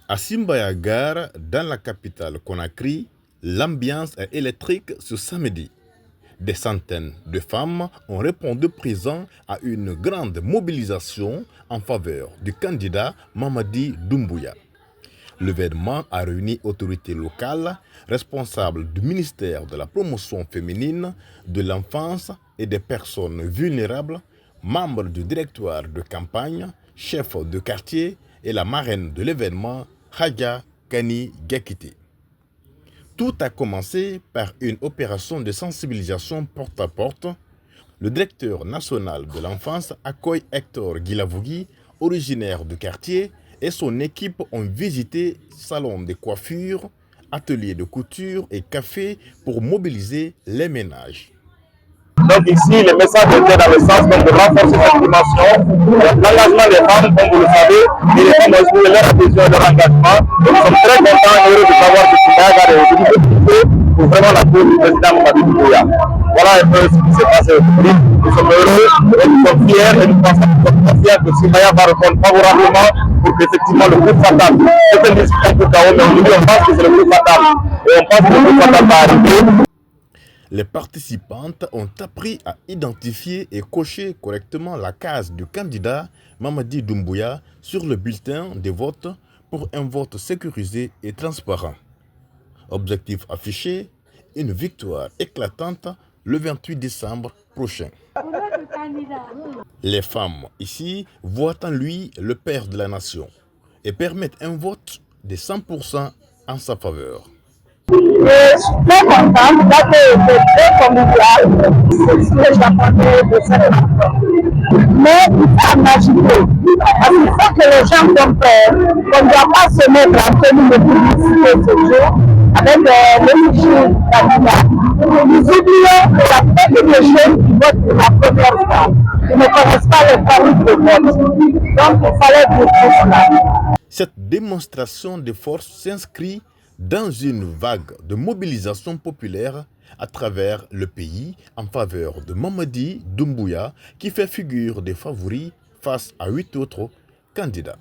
À Simbayagar, dans la capitale Conakry, l'ambiance est électrique ce samedi. Des centaines de femmes ont répondu présent à une grande mobilisation en faveur du candidat Mamadi Doumbouya. L'événement a réuni autorités locales, responsables du ministère de la promotion féminine, de l'enfance et des personnes vulnérables, membres du directoire de campagne, chefs de quartier et la marraine de l'événement, Hadja Kani Gakité. Tout a commencé par une opération de sensibilisation porte à porte. Le directeur national de l'enfance accueille Hector Guilavogui, originaire du quartier, et son équipe ont visité salons de coiffure, ateliers de couture et café pour mobiliser les ménages. Donc ici, le message était dans le sens de renforcer cette dimension, l'engagement des femmes, comme vous le savez, et les femmes ont joué leur adhésion et leur engagement. Et nous sommes très contents et heureux de savoir que Simayaga a des pour vraiment la cause du président Mamadi Doumbouya. Voilà un peu ce qui s'est passé aujourd'hui. Nous sommes heureux et nous sommes fiers et nous pensons que Simayaga va répondre favorablement pour qu'effectivement le coup fatal, c'est une discussion pour KO, mais aujourd'hui on pense que c'est le coup fatal. Et on pense que le coup fatal va arriver. Les participantes ont appris à identifier et cocher correctement la case du candidat Mamadi Doumbouya sur le bulletin de vote pour un vote sécurisé et transparent. Objectif affiché, une victoire éclatante le 28 décembre prochain. Les femmes ici voient en lui le père de la nation et permettent un vote de 100% en sa faveur. Je suis très contente d'avoir été très convivial. C'est ce que j'attendais de cette rencontre. Mais ça m'a agité. Parce qu'il faut que les gens comprennent qu'on ne doit pas se mettre en tenue de publicité ce jour avec le fichier candidat. Nous oublions que la plupart des jeunes qui votent pour la première fois, ils ne connaissent pas les tarifs de vote. Donc il fallait pour cela. Cette démonstration de force s'inscrit dans une vague de mobilisation populaire à travers le pays en faveur de Mamadi Doumbouya qui fait figure de favori face à 8 autres candidats.